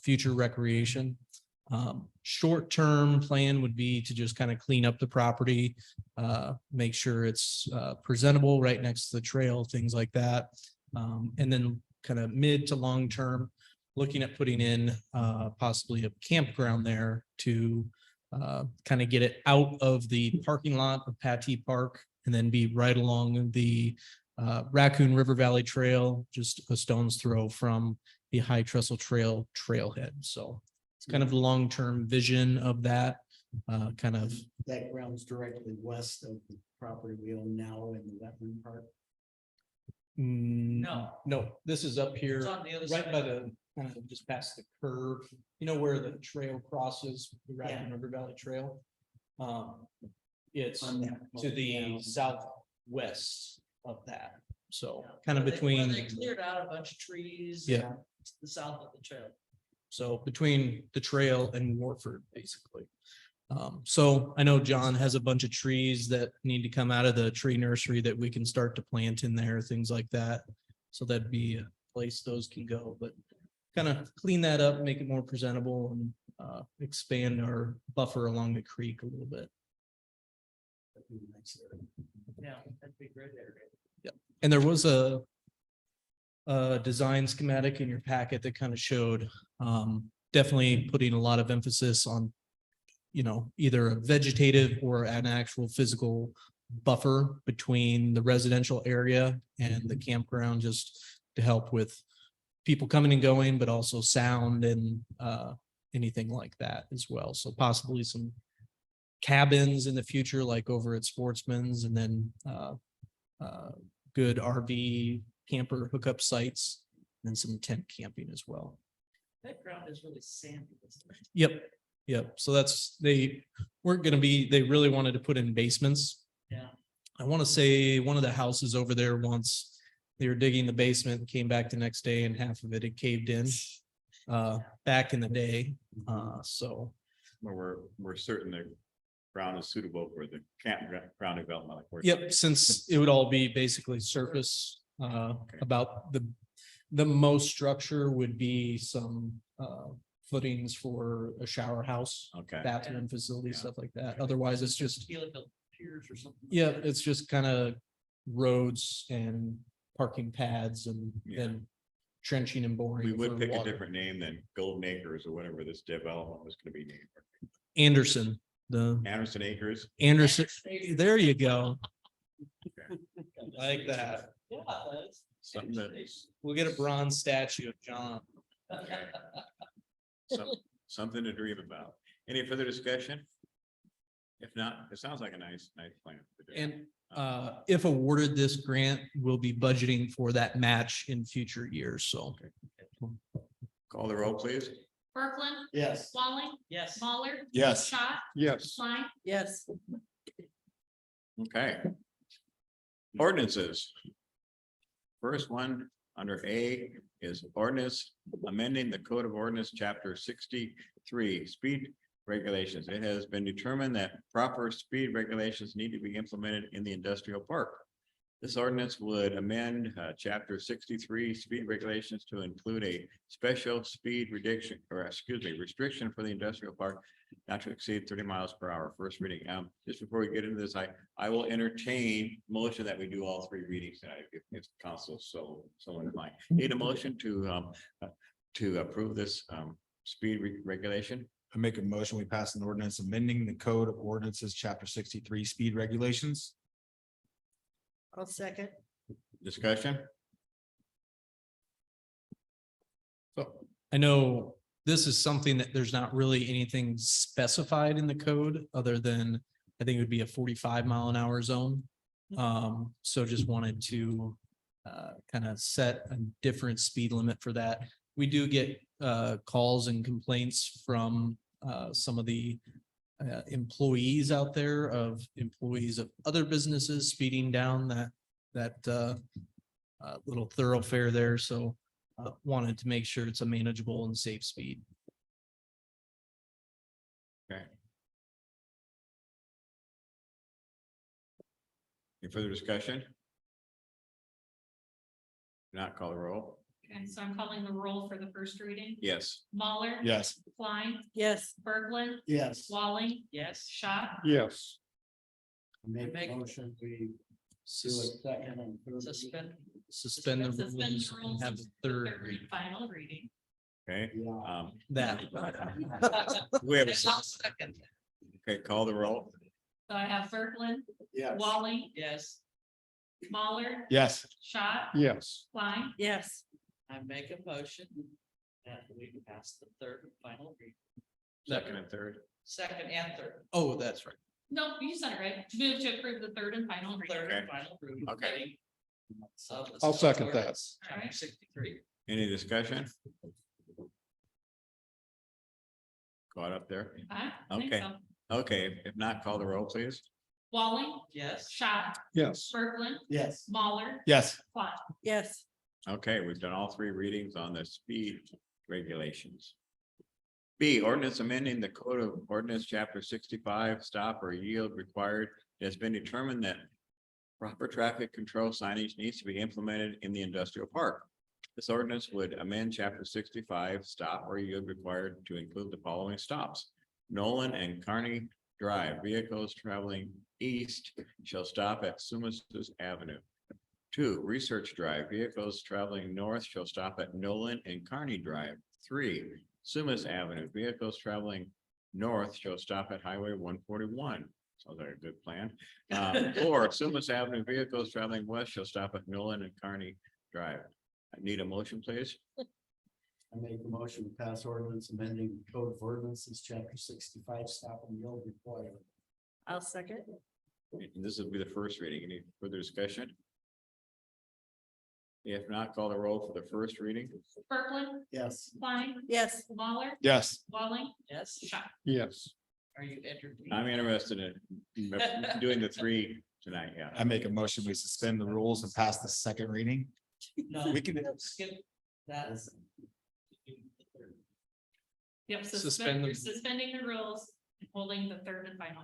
future recreation. Short-term plan would be to just kind of clean up the property, make sure it's presentable right next to the trail, things like that. And then kind of mid to long-term, looking at putting in possibly a campground there to kind of get it out of the parking lot of Patee Park and then be right along the Raccoon River Valley Trail, just a stone's throw from the High Trestle Trail trailhead. So it's kind of the long-term vision of that kind of. That ground's directly west of the property we own now in the wetland park. No, this is up It's here, on the other right side. by the, kind of just past the curve, you know, where the trail crosses the Raccoon River Valley Trail. It's On that. to the southwest of that, so kind of Where between. they cleared out a bunch of trees. Yeah. to the south of the trail. So between the trail and Warford, basically. So I know John has a bunch of trees that need to come out of the tree nursery that we can start to plant in there, things like that. So that'd be a place those can go, but kind of clean that up, make it more presentable and expand our buffer along the creek a little bit. Yeah, that'd be great area. And there was a design schematic in your packet that kind of showed, definitely putting a lot of emphasis on, either a vegetative or an actual physical buffer between the residential area and the campground, just to help with people coming and going, but also sound and anything like that as well. So possibly some cabins in the future, like over at Sportsman's, and then good RV camper hookup sites and some tent camping as well. That ground is really sandy. isn't it? Yep. So they weren't gonna be, they really wanted to put in basements. Yeah. I want to say one of the houses over there once, they were digging the basement, came back the next day and half of it had caved in back in the day. So Well, we're certain the ground is suitable for the campground development. like we're- yep, since it would all be basically surface, about the most structure would be some footings for a shower house, Okay, bathroom facility, Yeah. stuff like that. Otherwise, it's just, Helical piers or something. like yeah, that. it's just kind of roads and parking pads and Yeah. then trenching and boring. we would for pick a water. different name than Golden Acres or whatever this development was gonna be named. Anderson, the Anderson Acres. Anderson, there you go. Like that. Yeah, that's. Something that, We'll get a bronze statue of John. something to dream about. Any further discussion? If not, it sounds like a nice plan. And if awarded this grant, we'll be budgeting for that match in future years, so. Call the roll, please. Berglund, Yes. Walling, Yes. Mahler, Yes. Schott, Yes. Klein, Yes, Okay. Ordinances. First one under A is ordinance amending the Code of Ordinance, Chapter 63, speed regulations. It has been determined that proper speed regulations need to be implemented in the industrial park. This ordinance would amend Chapter 63, speed regulations to include a special speed restriction, restriction for the industrial park not to exceed 30 miles per hour. First reading. Just before we get into this, I will entertain motion that we do all three readings tonight, if council so inclined. Need a motion to approve this speed regulation? I make a motion, we pass an ordinance amending the code of ordinances, chapter 63, speed regulations. I'll second. Discussion? So I know this is something that there's not really anything specified in the code other than, I think it would be a 45-mile-an-hour zone. So just wanted to kind of set a different speed limit for that. We do get calls and complaints from some of the employees out there of employees of other businesses speeding down that little thoroughfare there. So wanted to make sure it's a manageable and safe speed. Okay. Any further discussion? Not call the roll? Okay, so I'm calling the roll for the first reading. Yes. Mahler. Yes. Klein, Yes, Berglund, Yes. Walling, Yes. Schott, Yes. Make Make- a motion, we do a Sus- second and third. Suspend. Suspend the suspend rules the and rules. have the Third third read. and final reading. Okay, Yeah. That. we have, I'll second. okay, call the roll. So I have Berglund, Yes. Walling, Yes, Mahler, Yes. Schott, Yes. Klein, yes, I make a motion that we pass the third and final reading. Second and third. Second and third. Oh, that's right. no, you said it right, move to approve the third and final reading. Third and Okay. final reading. Okay. I'll second that. Chapter Alright. 63. Any discussion? Caught up there? I think Okay. so. Okay, if not, call the roll, please. Walling, Yes. Schott, Yes. Berglund, Yes. Mahler, Yes. Klein. yes, Okay, we've done all three readings on the speed regulations. B, ordinance amending the Code of Ordinance, Chapter 65, stop or yield required. It has been determined that proper traffic control signage needs to be implemented in the industrial park. This ordinance would amend chapter 65, stop or yield required to include the following stops. Nolan and Kearney Drive, vehicles traveling east shall stop at Sumas Avenue. 2, Research Drive, vehicles traveling north shall stop at Nolan and Kearney Drive. 3, Sumas Avenue, vehicles traveling north shall stop at Highway 141. Sounds like a good plan. 4, Sumas Avenue, vehicles traveling west shall stop at Nolan and Kearney Drive. I need a motion, please. I make a motion to pass ordinance amending code of ordinances, chapter 65, stop and yield required. I'll second. And this will be the first reading. Any further discussion? If not, call the roll for the first reading. Kirkland, Yes. Klein, Yes. Waller, Yes. Walling, Yes, Scott. Yes. are you entertained? I'm interested in doing the 3 tonight, yeah. I make a motion, we suspend the rules and pass the second reading. No, We can- skip that. Yep, Suspend you're the- suspending the rules, and holding the third and final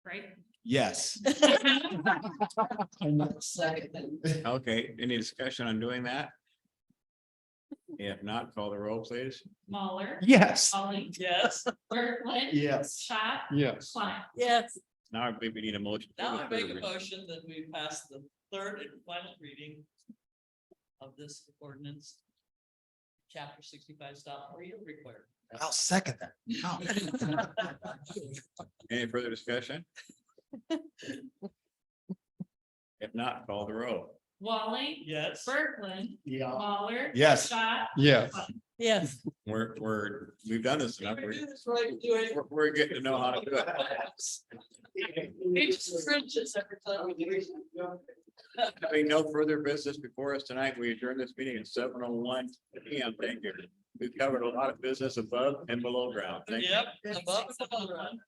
reading, Yes. Second. Okay, any discussion on doing that? If not, call the roll, please. right? Waller, Yes. Walling, Yes, Kirkland, Yes. Scott, Yes. Klein. Yes. Now I believe we need a motion. for now the I make third a reading. motion that we pass the third and final reading of this ordinance. Chapter 65, stop or yield required. I'll second that. Any further discussion? If not, call the roll. Walling, Yes. Kirkland, Yeah. Waller. Yes. Scott. Yes. Yes. We've done this enough. Never do this right, do it. We're getting to know how to do it. It just cringes every time we do it. Having no further business before us tonight, we adjourn this meeting at 7:01 PM. Thank you. We've covered a lot of business above and below ground. Thank you. Yep. above and below ground.